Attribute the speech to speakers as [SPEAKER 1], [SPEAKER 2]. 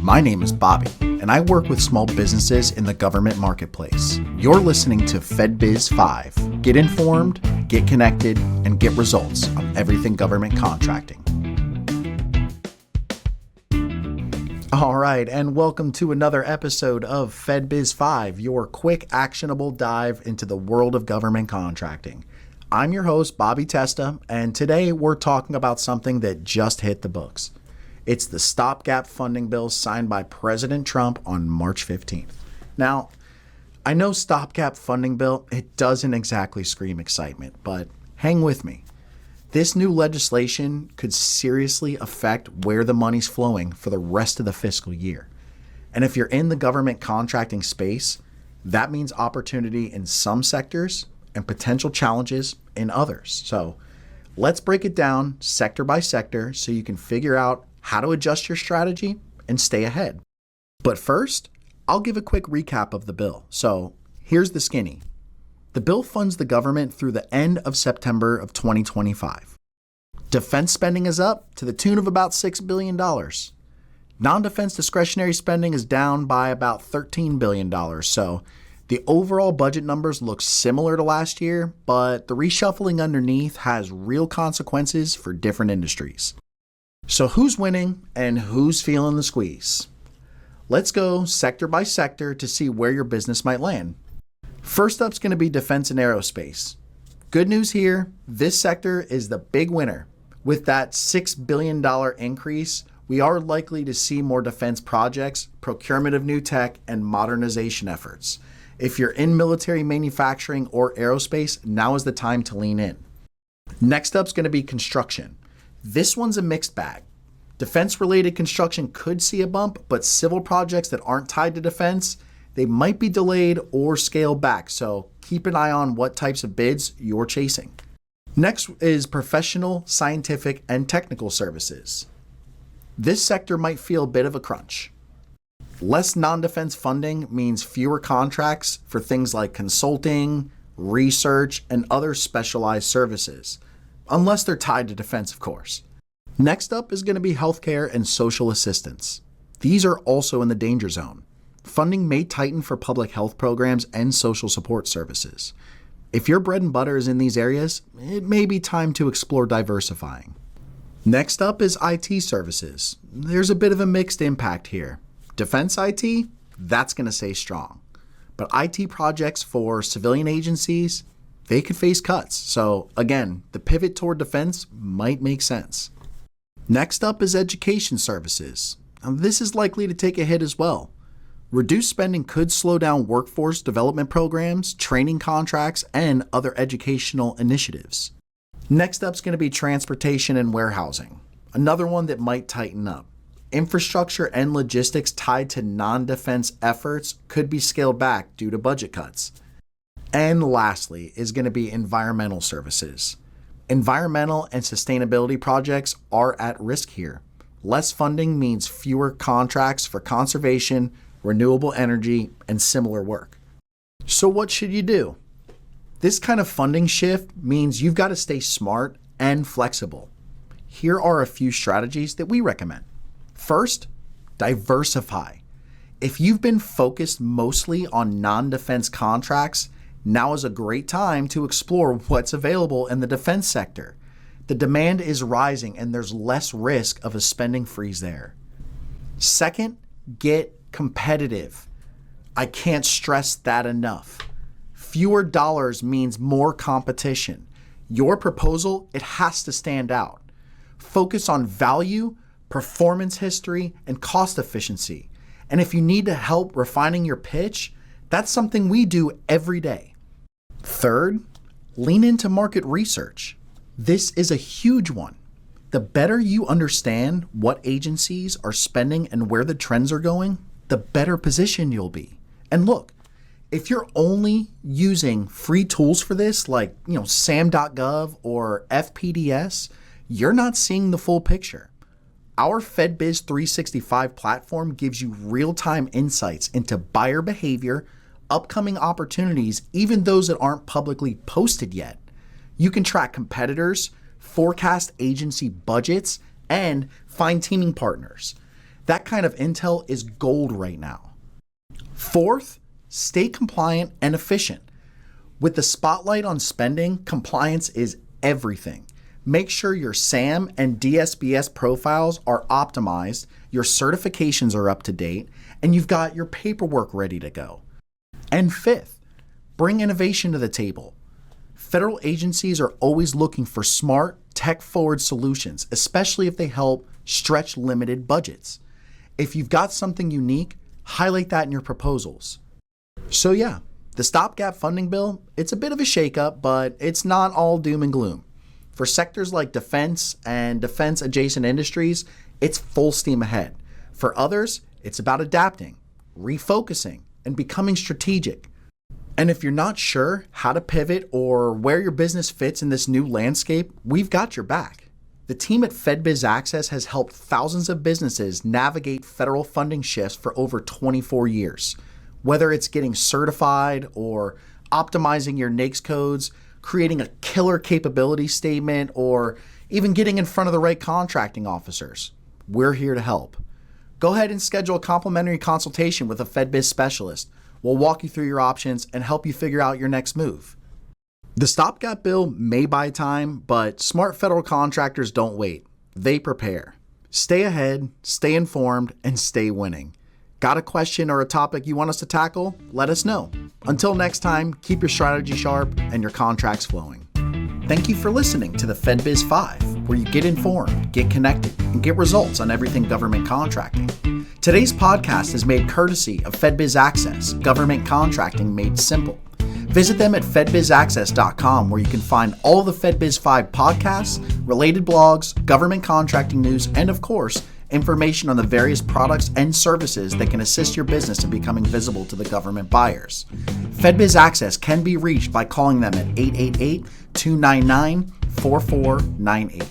[SPEAKER 1] My name is Bobby, and I work with small businesses in the government marketplace. You're listening to FedBiz'5. Get informed, get connected, and get results on everything government contracting. All right, and welcome to another episode of FedBiz'5, your quick, actionable dive into the world of government contracting. I'm your host, Bobby Testa, and today we're talking about something that just hit the books. It's the Stopgap funding bill signed by President Trump on March 15th. Now, I know Stopgap funding bill, it doesn't exactly scream excitement, but hang with me. This new legislation could seriously affect where the money's flowing for the rest of the fiscal year. And if you're in the government contracting space, that means opportunity in some sectors and potential challenges in others. So let's break it down sector by sector so you can figure out how to adjust your strategy and stay ahead. But first, I'll give a quick recap of the bill. So here's the skinny. The bill funds the government through the end of September of 2025. Defense spending is up to the tune of about $6 billion. Non-defense discretionary spending is down by about $13 billion. So the overall budget numbers look similar to last year, but the reshuffling underneath has real consequences for different industries. So who's winning and who's feeling the squeeze? Let's go sector by sector to see where your business might land. First up's going to be Defense and Aerospace. Good news here, this sector is the big winner. With that $6 billion increase, we are likely to see more defense projects, procurement of new tech, and modernization efforts. If you're in military manufacturing or aerospace, now is the time to lean in. Next up's going to be construction. This one's a mixed bag. Defense-related construction could see a bump, but civil projects that aren't tied to defense, they might be delayed or scaled back, so keep an eye on what types of bids you're chasing. Next is professional, scientific, and technical services. This sector might feel a bit of a crunch. Less non-defense funding means fewer contracts for things like consulting, research, and other specialized services. Unless they're tied to defense, of course. Next up is going to be healthcare and social assistance. These are also in the danger zone. Funding may tighten for public health programs and social support services. If your bread and butter is in these areas, it may be time to explore diversifying. Next up is IT services. There's a bit of a mixed impact here. Defense IT, that's going to stay strong. But IT projects for civilian agencies, they could face cuts. So again, the pivot toward defense might make sense. Next up is education services. Now, this is likely to take a hit as well. Reduced spending could slow down workforce development programs, training contracts, and other educational initiatives. Next up is going to be transportation and warehousing. Another one that might tighten up. Infrastructure and logistics tied to non-defense efforts could be scaled back due to budget cuts. And lastly is going to be environmental services. Environmental and sustainability projects are at risk here. Less funding means fewer contracts for conservation, renewable energy, and similar work. So what should you do? This kind of funding shift means you've got to stay smart and flexible. Here are a few strategies that we recommend. First, diversify. If you've been focused mostly on non-defense contracts, now is a great time to explore what's available in the defense sector. The demand is rising and there's less risk of a spending freeze there. Second, get competitive. I can't stress that enough. Fewer dollars means more competition. Your proposal, it has to stand out. Focus on value, performance history, and cost efficiency. And if you need to help refining your pitch, that's something we do every day. Third, lean into market research. This is a huge one. The better you understand what agencies are spending and where the trends are going, the better position you'll be. And look, if you're only using free tools for this, like SAM.gov or FPDS, you're not seeing the full picture. Our FedBiz'365 platform gives you real-time insights into buyer behavior, upcoming opportunities, even those that aren't publicly posted yet. You can track competitors, forecast agency budgets, and find teaming partners. That kind of intel is gold right now. Fourth, stay compliant and efficient. With the spotlight on spending, compliance is everything. Make sure your SAM and DSBS profiles are optimized, your certifications are up to date, and you've got your paperwork ready to go. And fifth, bring innovation to the table. Federal agencies are always looking for smart, tech-forward solutions, especially if they help stretch limited budgets. If you've got something unique, highlight that in your proposals. So yeah, the Stopgap funding bill, it's a bit of a shakeup, but it's not all doom and gloom. For sectors like defense and defense-adjacent industries, it's full steam ahead. For others, it's about adapting, refocusing, and becoming strategic. And if you're not sure how to pivot or where your business fits in this new landscape, we've got your back. The team at FedBiz Access has helped thousands of businesses navigate federal funding shifts for over 24 years. Whether it's getting certified or optimizing your NAICS codes, creating a killer capability statement, or even getting in front of the right contracting officers, we're here to help. Go ahead and schedule a complimentary consultation with a FedBiz specialist. We'll walk you through your options and help you figure out your next move. The Stopgap bill may buy time, but smart federal contractors don't wait. They prepare. Stay ahead, stay informed, and stay winning. Got a question or a topic you want us to tackle? Let us know. Until next time, keep your strategy sharp and your contracts flowing. Thank you for listening to the FedBiz'5, where you get informed, get connected, and get results on everything government contracting. Today's podcast is made courtesy of FedBiz Access, government contracting made simple. Visit them at FedBiz'5.com, where you can find all the FedBiz'5 podcasts, related blogs, government contracting news, and of course, information on the various products and services that can assist your business in becoming visible to the government buyers. FedBiz Access can be reached by calling them at 888-299-4498.